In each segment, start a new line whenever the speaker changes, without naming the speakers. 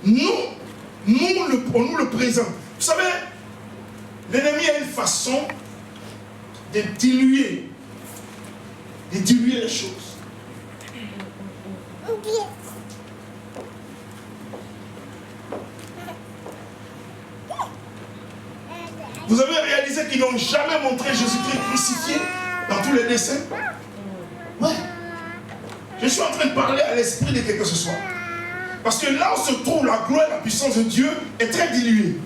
on nous le présente. Vous savez, l'ennemi a une façon de diluer les choses. Vous avez réalisé qu'ils n'ont jamais montré Jésus-Christ crucifié dans tous les dessins? Ouais. Je suis en train de parler à l'esprit de quelque chose. Parce que là où se trouve la gloire et la puissance de Dieu est très diluée.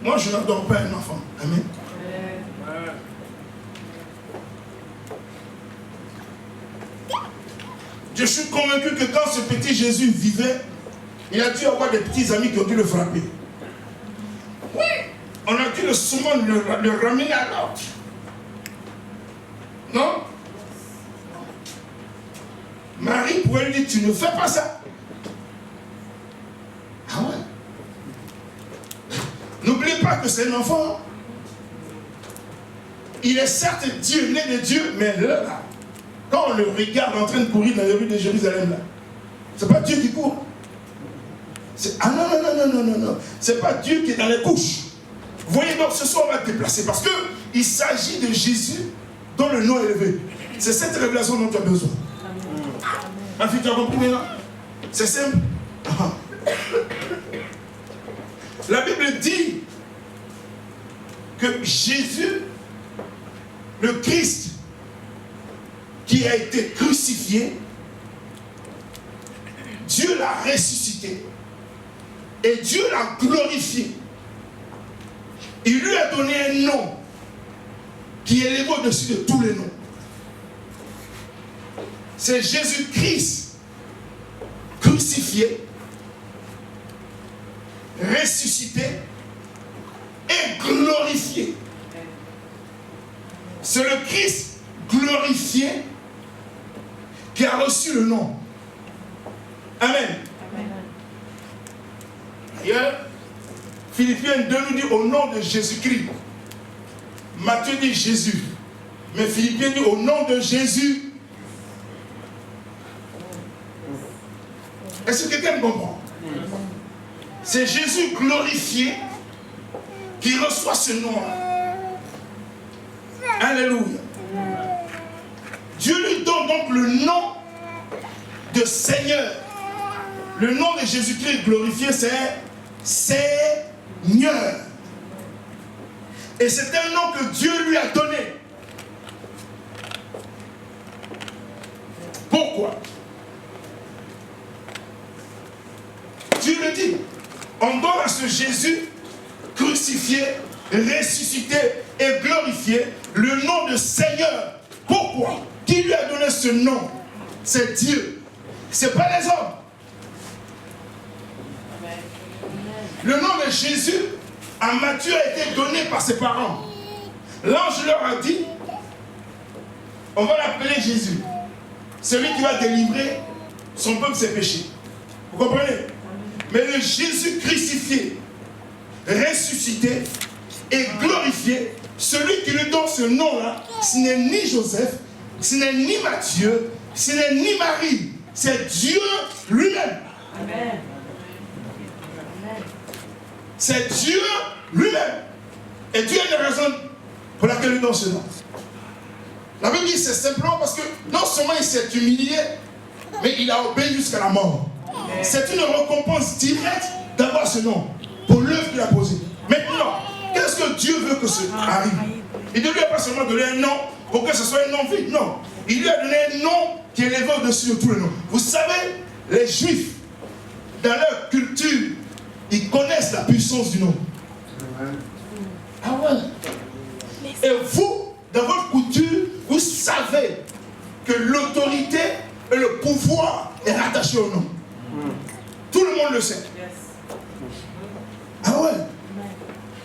Moi, je n'adore pas un enfant. Amen. Je suis convaincu que quand ce petit Jésus vivait, il a dû avoir des petits amis qui ont dû le frapper. Oui, on a dû souvent le ramener à l'ordre. Non? Marie pouvait lui dire, tu ne fais pas ça. Ah ouais. N'oubliez pas que c'est un enfant. Il est certes Dieu, né de Dieu, mais là, quand on le regarde en train de courir dans les rues de Jérusalem, là, c'est pas Dieu qui court. Ah non. C'est pas Dieu qui est dans les couches. Vous voyez, donc ce soir on va déplacer parce qu'il s'agit de Jésus dont le nom est élevé. C'est cette révélation dont tu as besoin. Ma fille, tu as compris maintenant? C'est simple. La Bible dit que Jésus, le Christ, qui a été crucifié, Dieu l'a ressuscité et Dieu l'a glorifié. Il lui a donné un nom qui est élevé au-dessus de tous les noms. C'est Jésus-Christ crucifié, ressuscité et glorifié. C'est le Christ glorifié qui a reçu le nom. Amen. D'ailleurs, Philippiens 2 nous dit au nom de Jésus-Christ. Matthieu dit Jésus. Mais Philippiens dit au nom de Jésus. Est-ce que quelqu'un comprend? C'est Jésus glorifié qui reçoit ce nom-là. Alléluia. Dieu lui donne donc le nom de Seigneur. Le nom de Jésus-Christ glorifié, c'est Seigneur. Et c'est un nom que Dieu lui a donné. Pourquoi? Dieu le dit. On donne à ce Jésus crucifié, ressuscité et glorifié le nom de Seigneur. Pourquoi? Qui lui a donné ce nom? C'est Dieu. Ce n'est pas les hommes. Le nom de Jésus à Matthieu a été donné par ses parents. L'ange leur a dit, on va l'appeler Jésus. Celui qui va délivrer son peuple de ses péchés. Vous comprenez? Mais le Jésus crucifié, ressuscité et glorifié, celui qui lui donne ce nom-là, ce n'est ni Joseph, ce n'est ni Matthieu, ce n'est ni Marie, c'est Dieu lui-même. Amen. C'est Dieu lui-même. Et Dieu a une raison pour laquelle il donne ce nom. La Bible dit c'est simplement parce que non seulement il s'est humilié, mais il a obéi jusqu'à la mort. C'est une récompense directe d'avoir ce nom pour l'œuvre qu'il a posée. Maintenant, qu'est-ce que Dieu veut que ce arrive? Il ne lui a pas seulement donné un nom pour que ce soit un nom vide, non. Il lui a donné un nom qui est élevé au-dessus de tous les noms. Vous savez, les Juifs, dans leur culture, ils connaissent la puissance du nom. Ah ouais. Et vous, dans votre culture, vous savez que l'autorité et le pouvoir est rattaché au nom. Tout le monde le sait. Ah ouais.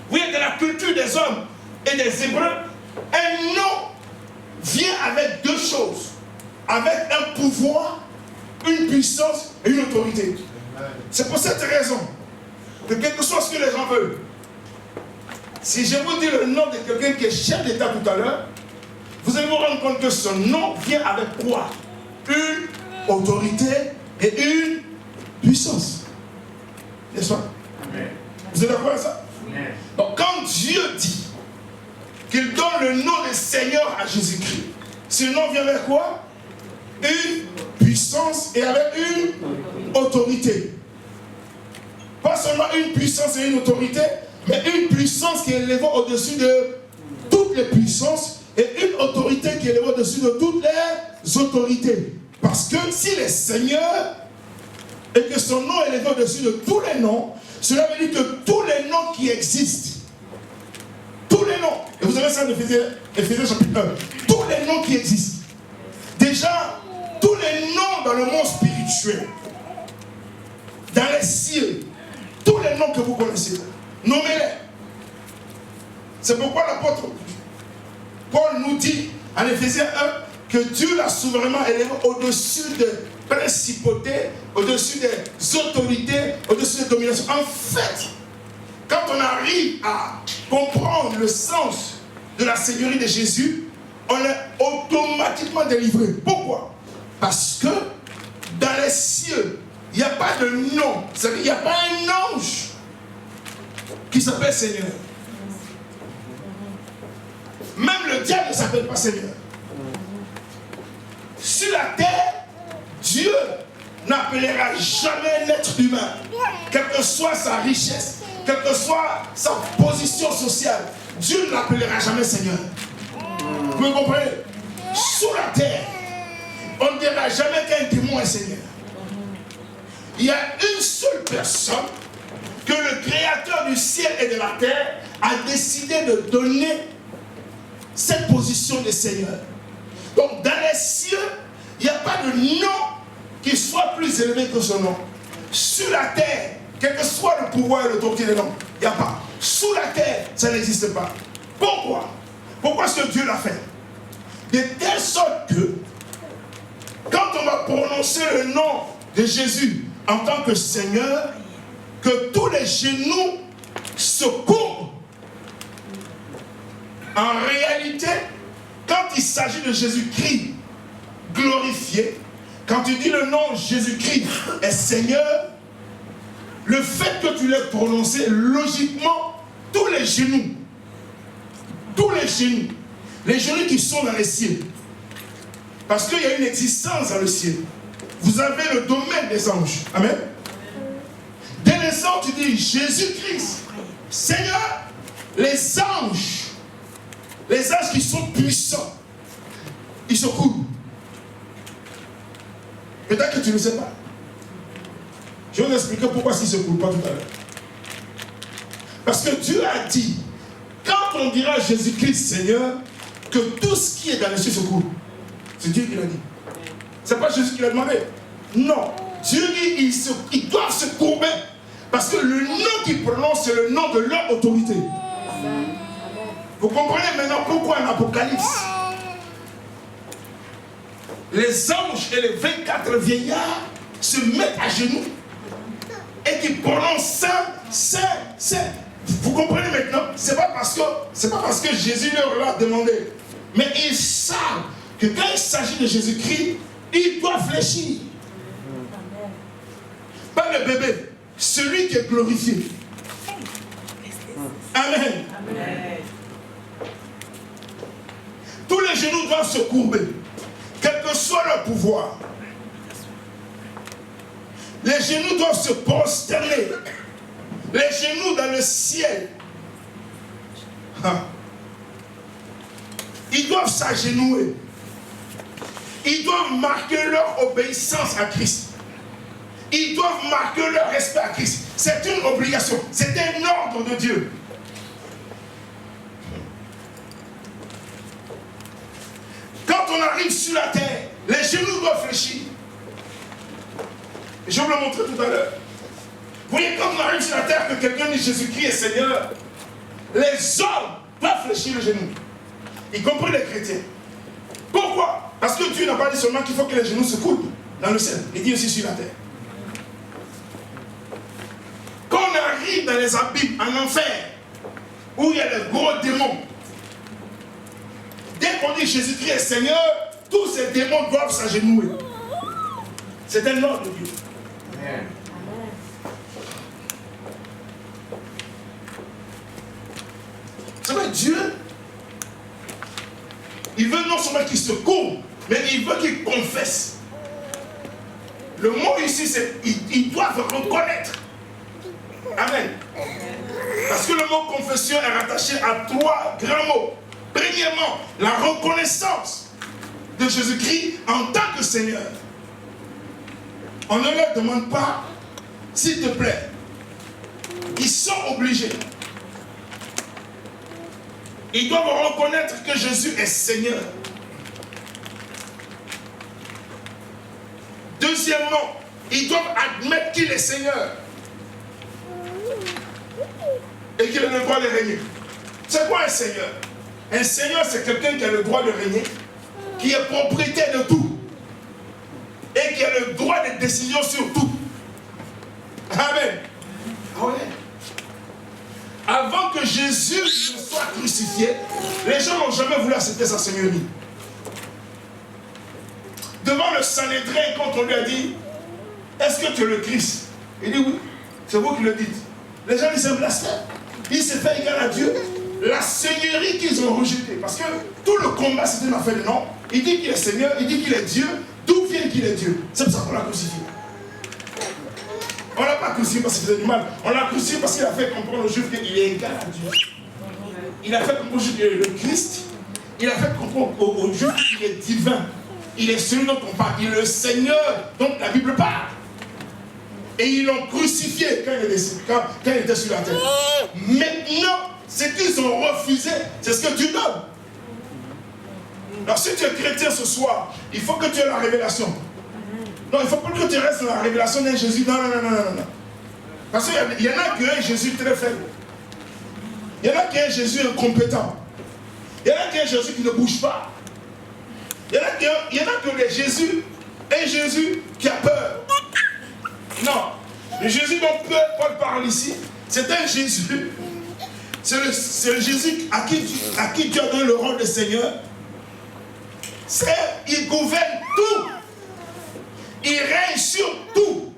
Vous êtes dans la culture des hommes et des Hébreux, un nom vient avec deux choses. Avec un pouvoir, une puissance et une autorité. C'est pour cette raison que quel que soit ce que les gens veulent, si je vous dis le nom de quelqu'un qui est chef d'État tout à l'heure, vous allez vous rendre compte que son nom vient avec quoi? Une autorité et une puissance. N'est-ce pas? Vous êtes d'accord avec ça? Donc quand Dieu dit qu'il donne le nom de Seigneur à Jésus-Christ, ce nom vient avec quoi? Une puissance et avec une autorité. Pas seulement une puissance et une autorité, mais une puissance qui est élevée au-dessus de toutes les puissances et une autorité qui est élevée au-dessus de toutes les autorités. Parce que s'il est Seigneur et que son nom est élevé au-dessus de tous les noms, cela veut dire que tous les noms qui existent, tous les noms, et vous avez ça en Éphésiens chapitre 1, tous les noms qui existent, déjà, tous les noms dans le monde spirituel, dans les cieux, tous les noms que vous connaissez, nommez-les. C'est pourquoi l'apôtre Paul nous dit en Éphésiens 1 que Dieu l'a souverainement élevé au-dessus des principautés, au-dessus des autorités, au-dessus des dominations. En fait, quand on arrive à comprendre le sens de la Seigneurie de Jésus, on est automatiquement délivré. Pourquoi? Parce que dans les cieux, il n'y a pas de nom. C'est-à-dire qu'il n'y a pas un ange qui s'appelle Seigneur. Même le diable ne s'appelle pas Seigneur. Sur la terre, Dieu n'appellera jamais un être humain, quelle que soit sa richesse, quelle que soit sa position sociale. Dieu ne l'appellera jamais Seigneur. Vous me comprenez? Sous la terre, on ne dira jamais qu'un démon est Seigneur. Il y a une seule personne que le Créateur du ciel et de la terre a décidé de donner cette position de Seigneur. Donc dans les cieux, il n'y a pas de nom qui soit plus élevé que son nom. Sur la terre, quel que soit le pouvoir et l'autorité des noms, il n'y a pas. Sous la terre, ça n'existe pas. Pourquoi? Pourquoi est-ce que Dieu l'a fait? De telle sorte que, quand on va prononcer le nom de Jésus en tant que Seigneur, que tous les genoux se courbent. En réalité, quand il s'agit de Jésus-Christ glorifié, quand tu dis le nom Jésus-Christ est Seigneur, le fait que tu l'aies prononcé, logiquement, tous les genoux qui sont dans les cieux, parce qu'il y a une existence dans le ciel, vous avez le domaine des anges. Amen. Dès les anges, tu dis Jésus-Christ, Seigneur, les anges qui sont puissants, ils se coulent. Peut-être que tu ne sais pas. Je vais vous expliquer pourquoi ils ne se coulent pas tout à l'heure. Parce que Dieu a dit, quand on dira Jésus-Christ Seigneur, que tout ce qui est dans les cieux se coule. C'est Dieu qui l'a dit. Ce n'est pas Jésus qui l'a demandé. Non. Dieu dit, ils doivent se courber. Parce que le nom qu'ils prononcent, c'est le nom de leur autorité. Vous comprenez maintenant pourquoi en Apocalypse, les anges et les 24 vieillards se mettent à genoux et qui prononcent Saint. Vous comprenez maintenant? C'est pas parce que Jésus leur a demandé, mais ils savent que quand il s'agit de Jésus-Christ, ils doivent fléchir. Pas le bébé, celui qui est glorifié. Amen. Amen. Tous les genoux doivent se courber, quel que soit leur pouvoir. Les genoux doivent se prosterner. Les genoux dans le ciel. Ils doivent s'agenouiller. Ils doivent marquer leur obéissance à Christ. Ils doivent marquer leur respect à Christ. C'est une obligation. C'est un ordre de Dieu. Quand on arrive sur la terre, les genoux doivent fléchir. Je vais vous le montrer tout à l'heure. Vous voyez, quand on arrive sur la terre, que quelqu'un dit Jésus-Christ est Seigneur, les hommes doivent fléchir les genoux. Y compris les chrétiens. Pourquoi? Parce que Dieu n'a pas dit seulement qu'il faut que les genoux se coulent dans le ciel. Il dit aussi sur la terre. Quand on arrive dans les abîmes, en enfer, où il y a les gros démons, dès qu'on dit Jésus-Christ est Seigneur, tous ces démons doivent s'agenouiller. C'est un ordre de Dieu. veut non seulement qu'il se courbe, mais il veut qu'il confesse. Le mot ici, c'est ils doivent reconnaître. Amen. Parce que le mot confession est rattaché à 3 grands mots. Premièrement, la reconnaissance de Jésus-Christ en tant que Seigneur. On ne leur demande pas, s'il te plaît. Ils sont obligés. Ils doivent reconnaître que Jésus est Seigneur. Deuxièmement, ils doivent admettre qu'il est Seigneur. Et qu'il a le droit de régner. C'est quoi un Seigneur? Un Seigneur, c'est quelqu'un qui a le droit de régner, qui est propriétaire de tout, et qui a le droit de décision sur tout. Amen. Ah ouais. Avant que Jésus ne soit crucifié, les gens n'ont jamais voulu accepter sa seigneurie. Devant le Sanhédrin, quand on lui a dit, est-ce que tu es le Christ? Il dit oui, c'est vous qui le dites. Les gens disent c'est un blasphème. Il s'est fait égal à Dieu. La seigneurie qu'ils ont rejetée, parce que tout le combat c'était une affaire de nom. Il dit qu'il est Seigneur, il dit qu'il est Dieu. D'où vient qu'il est Dieu? C'est pour ça qu'on l'a crucifié. On ne l'a pas crucifié parce qu'il faisait du mal. On l'a crucifié parce qu'il a fait comprendre aux Juifs qu'il est égal à Dieu. Il a fait comprendre aux Juifs qu'il est le Christ. Il a fait comprendre aux Juifs qu'il est divin. Il est celui dont on parle. Il est le Seigneur dont la Bible parle. Et ils l'ont crucifié quand il était sur la terre. Maintenant, ce qu'ils ont refusé, c'est ce que tu donnes. Alors si tu es chrétien ce soir, il faut que tu aies la révélation. Non, il ne faut pas que tu restes dans la révélation d'un Jésus. Non. Parce qu'il y en a qui ont un Jésus très faible. Il y en a qui ont un Jésus incompétent. Il y en a qui ont un Jésus qui ne bouge pas. Il y en a qui ont un Jésus qui a peur. Non, le Jésus dont Paul parle ici, c'est un Jésus. C'est le Jésus à qui Dieu a donné le rôle de Seigneur. Il gouverne tout. Il règne sur tout.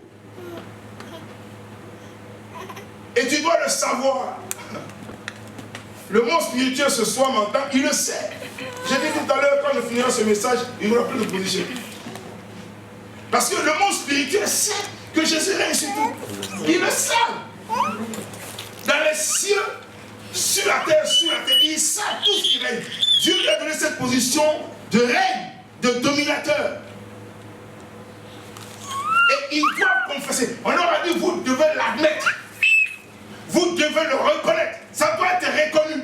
Et tu dois le savoir. Le monde spirituel ce soir m'entend, il le sait. J'ai dit tout à l'heure, quand je finirai ce message, il n'y aura plus de position. Parce que le monde spirituel sait que Jésus règne sur tout. Il le sait. Dans les cieux, sur la terre, ils savent tout ce qui règne. Dieu lui a donné cette position de règne, de dominateur. Et ils doivent confesser. On leur a dit, vous devez l'admettre. Vous devez le reconnaître. Ça doit être reconnu.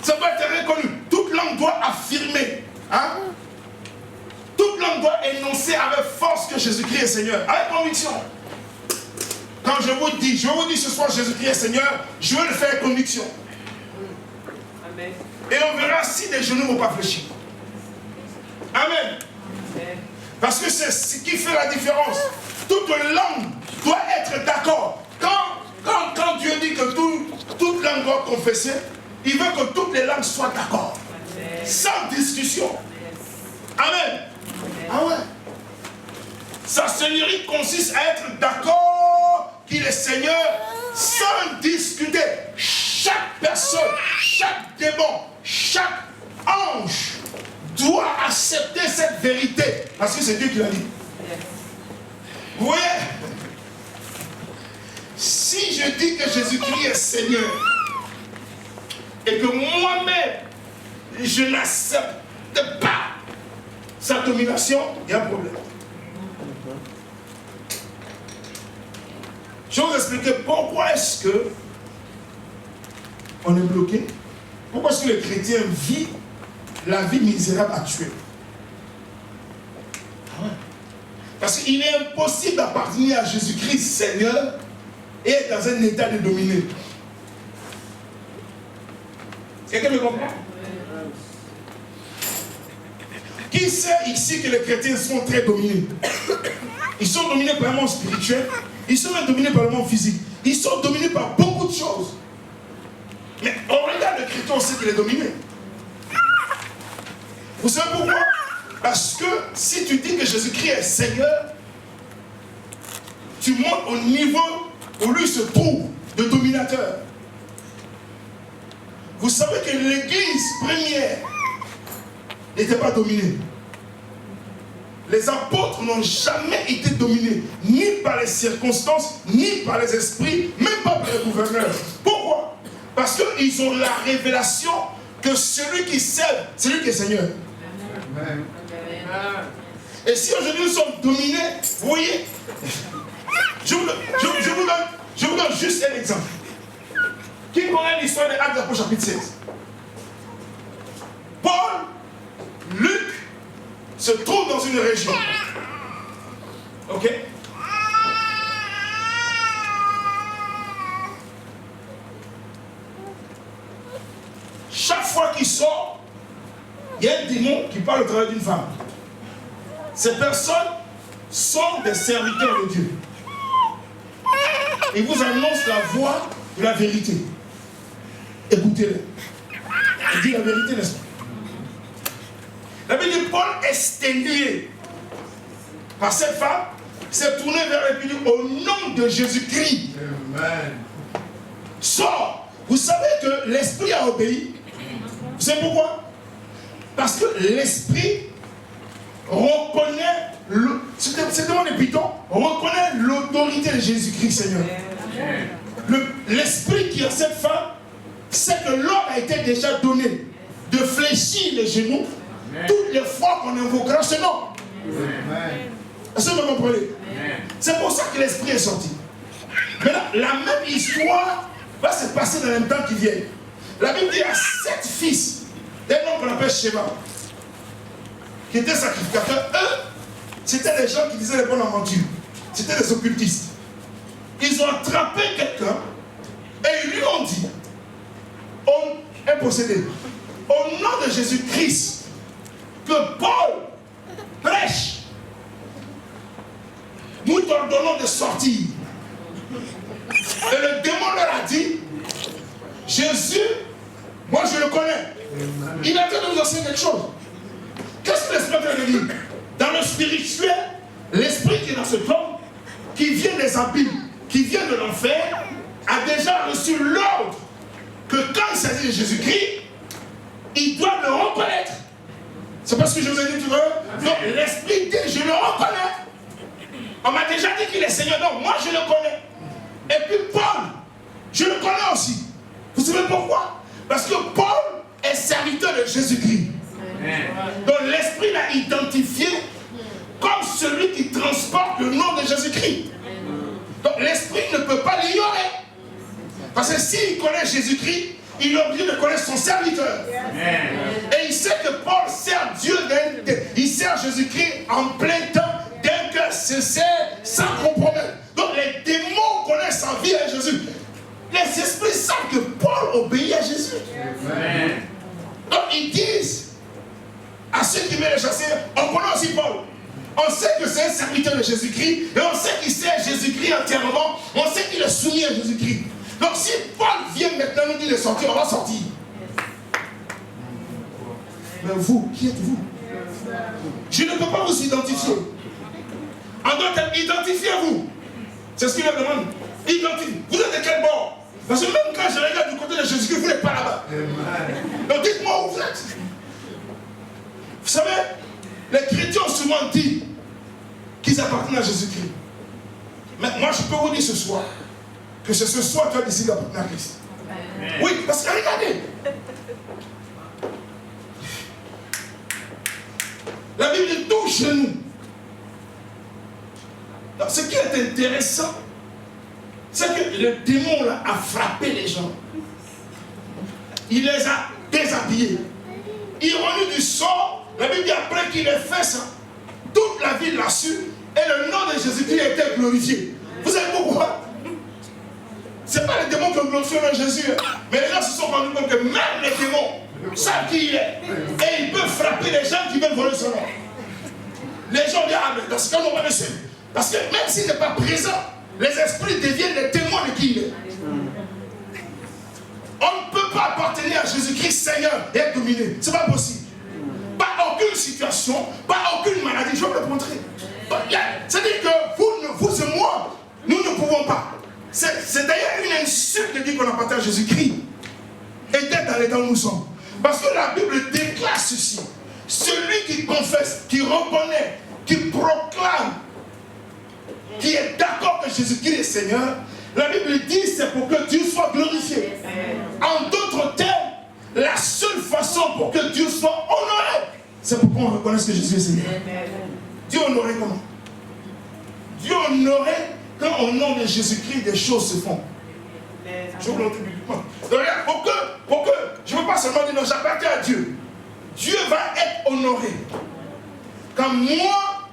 Ça doit être reconnu. Toute langue doit affirmer. Hein? Toute langue doit énoncer avec force que Jésus-Christ est Seigneur. Avec conviction. Quand je vous dis ce soir Jésus-Christ est Seigneur, je veux le faire avec conviction. Amen. Et on verra si les genoux ne vont pas fléchir. Amen. Amen. Parce que c'est ce qui fait la différence. Toute langue doit être d'accord. Quand Dieu dit que toute langue doit confesser, il veut que toutes les langues soient d'accord. Sans discussion. Amen. Ah ouais. Sa seigneurie consiste à être d'accord qu'il est Seigneur sans discuter. Chaque personne, chaque démon, chaque ange doit accepter cette vérité. Parce que c'est Dieu qui l'a dit. Vous voyez? Si je dis que Jésus-Christ est Seigneur et que moi-même je n'accepte pas sa domination, il y a un problème. Je vais vous expliquer pourquoi est-ce que on est bloqué. Pourquoi est-ce que le chrétien vit la vie misérable actuelle? Parce qu'il est impossible d'appartenir à Jésus-Christ Seigneur et être dans un état de dominer. Quelqu'un me comprend? Qui sait ici que les chrétiens sont très dominés? Ils sont dominés par le monde spirituel, ils sont même dominés par le monde physique, ils sont dominés par beaucoup de choses. Mais on regarde le chrétien, on sait qu'il est dominé. Vous savez pourquoi? Parce que si tu dis que Jésus-Christ est Seigneur, tu montes au niveau où lui se trouve de dominateur. Vous savez que l'église première n'était pas dominée. Les apôtres n'ont jamais été dominés, ni par les circonstances, ni par les esprits, même pas par les gouverneurs. Pourquoi? Parce qu'ils ont la révélation que celui qui sert, c'est lui qui est Seigneur. Amen. Et si aujourd'hui nous sommes dominés, vous voyez, je vous donne juste un exemple. Qui connaît l'histoire des Actes des Apôtres chapitre 16? Paul, Luc, se trouve dans une région. Ok? Chaque fois qu'il sort, il y a un démon qui parle au travers d'une femme. Ces personnes sont des serviteurs de Dieu. Ils vous annoncent la voie de la vérité. Écoutez-les. Il dit la vérité, n'est-ce pas? La Bible dit Paul est sténié par cette femme, s'est tourné vers elle et dit au nom de Jésus-Christ. Amen. Sors. Vous savez que l'esprit a obéi. Vous savez pourquoi? Parce que l'esprit reconnaît, c'est demandé Python, reconnaît l'autorité de Jésus-Christ, Seigneur. L'esprit qui a cette femme, c'est que l'homme a été déjà donné de fléchir les genoux toutes les fois qu'on invoquera ce nom. Est-ce que vous comprenez? C'est pour ça que l'esprit est sorti. Maintenant, la même histoire va se passer dans le temps qui vient. La Bible dit à 7 fils d'un homme qu'on appelle Sheba, qui étaient sacrificateurs. Eux, c'était des gens qui disaient les bonnes aventures. C'était des occultistes. Ils ont attrapé quelqu'un et ils lui ont dit, un possédé, au nom de Jésus-Christ, que Paul prêche, nous t'ordonnons de sortir. Et le démon leur a dit, Jésus, moi je le connais. Il est en train de nous enseigner quelque chose. Qu'est-ce que l'esprit est en train de dire? Dans le spirituel, l'esprit qui est dans cet homme, qui vient des abîmes, qui vient de l'enfer, a déjà reçu l'ordre que quand il s'agit de Jésus-Christ, il doit le reconnaître. C'est pas ce que je vous ai dit tout à l'heure? Donc l'esprit dit, je le reconnais. On m'a déjà dit qu'il est Seigneur, donc moi je le connais. Et puis Paul, je le connais aussi. Vous savez pourquoi? Parce que Paul est serviteur de Jésus-Christ. Donc l'esprit l'a identifié comme celui qui transporte le nom de Jésus-Christ. Donc l'esprit ne peut pas l'ignorer. Parce que s'il connaît Jésus-Christ, il est obligé de connaître son serviteur. Et il sait que Paul sert Dieu, il sert Jésus-Christ en plein temps, d'un cœur sincère, sans compromettre. Donc les démons connaissent sa vie à Jésus. Les esprits savent que Paul obéit à Jésus. Donc ils disent à ceux qui veulent les chasser, on connaît aussi Paul. On sait que c'est un serviteur de Jésus-Christ et on sait qu'il sert Jésus-Christ entièrement. On sait qu'il est soumis à Jésus-Christ. Donc si Paul vient maintenant nous dire de sortir, on va sortir. Mais vous, qui êtes-vous? Je ne peux pas vous identifier. En d'autres termes, identifiez-vous. C'est ce qu'il leur demande. Identifiez. Vous êtes de quel bord? Parce que même quand je regarde du côté de Jésus-Christ, vous n'êtes pas là-bas. Donc dites-moi où vous êtes. Vous savez, les chrétiens ont souvent dit qu'ils appartiennent à Jésus-Christ. Mais moi, je peux vous dire ce soir que c'est ce soir que tu as décidé d'appartenir à Christ. Oui, parce que regardez. La Bible dit tout chez nous. Donc, ce qui est intéressant, c'est que le démon là, a frappé les gens. Il les a déshabillés. Ironie du sort, la Bible dit après qu'il ait fait ça, toute la ville l'a su et le nom de Jésus-Christ a été glorifié. Vous savez pourquoi? Ce n'est pas les démons qui ont glorifié Jésus, mais les gens se sont rendus compte que même les démons savent qui il est. Et ils peuvent frapper les gens qui veulent voler son nom. Les gens disent, ah mais dans ce cas, on va le suivre. Parce que même s'il n'est pas présent, les esprits deviennent les témoins de qui il est. On ne peut pas appartenir à Jésus-Christ Seigneur et être dominé. Ce n'est pas possible. Pas aucune situation, pas aucune maladie. Je vais vous le montrer. C'est-à-dire que vous et moi, nous ne pouvons pas. C'est d'ailleurs une insulte de dire qu'on appartient à Jésus-Christ. et d'être dans l'état où nous sommes. Parce que la Bible déclare ceci. Celui qui confesse, qui reconnaît, qui proclame, qui est d'accord que Jésus-Christ est Seigneur, la Bible dit c'est pour que Dieu soit glorifié. En d'autres termes, la seule façon pour que Dieu soit honoré, c'est pour qu'on reconnaisse que Jésus est Seigneur. Dieu honoré comment? Dieu honoré quand au nom de Jésus-Christ des choses se font. Je vous le dis publiquement. Donc, pour que je ne veux pas seulement dire non, j'appartiens à Dieu. Dieu va être honoré. Quand moi,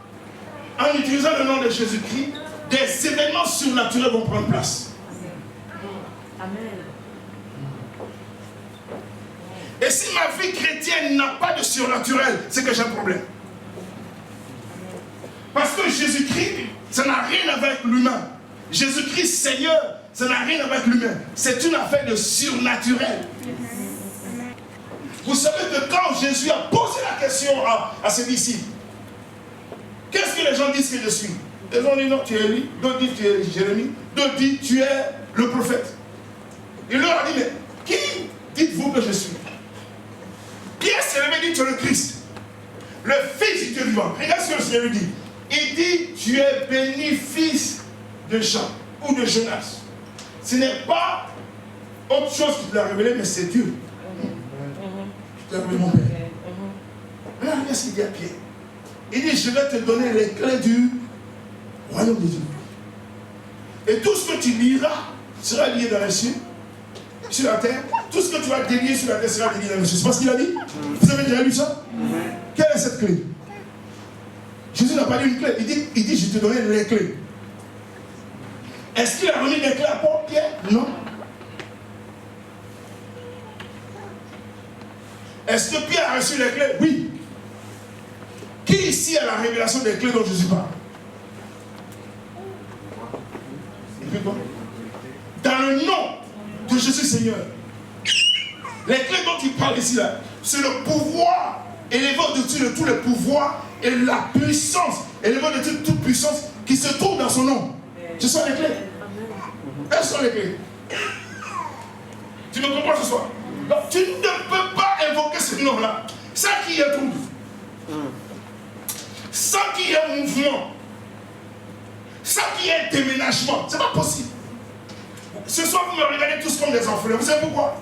en utilisant le nom de Jésus-Christ, des événements surnaturels vont prendre place.
Amen.
Et si ma vie chrétienne n'a pas de surnaturel, c'est que j'ai un problème. Parce que Jésus-Christ, ça n'a rien à voir avec l'humain. Jésus-Christ Seigneur, ça n'a rien à voir avec l'humain. C'est une affaire de surnaturel. Vous savez que quand Jésus a posé la question à ses disciples, qu'est-ce que les gens disent que je suis? Les gens disent non, tu es Élie. D'autres disent tu es Jérémie. D'autres disent tu es le prophète. Il leur a dit, mais qui dites-vous que je suis? Pierre s'est levé et dit tu es le Christ, le Fils du Dieu vivant. Regarde ce que le Seigneur lui dit. Il dit tu es béni, fils de Jean ou de Jonas. Ce n'est pas autre chose qui te l'a révélé, mais c'est Dieu. Je t'ai révélé mon Père. Là, regarde ce qu'il dit à Pierre. Il dit je vais te donner les clés du royaume de Dieu. Et tout ce que tu liras sera lié dans les cieux, sur la terre. Tout ce que tu vas délier sur la terre sera délié dans les cieux. C'est pas ce qu'il a dit? Vous avez déjà lu ça? Quelle est cette clé? Jésus n'a pas dit une clé. Il dit je te donne les clés. Est-ce qu'il a remis les clés à Pierre? Non. Est-ce que Pierre a reçu les clés? Oui. Qui ici a la révélation des clés dont Jésus parle? Dans le nom de Jésus Seigneur, les clés dont il parle ici, là, c'est le pouvoir élevé au-dessus de tous les pouvoirs et la puissance élevée au-dessus de toute puissance qui se trouve dans son nom. Ce sont les clés. Elles sont les clés. Tu me comprends ce soir? Donc, tu ne peux pas invoquer ce nom-là sans qu'il y ait trouve, sans qu'il y ait mouvement, sans qu'il y ait déménagement. Ce n'est pas possible. Ce soir, vous me regardez tous comme des orphelins. Vous savez pourquoi?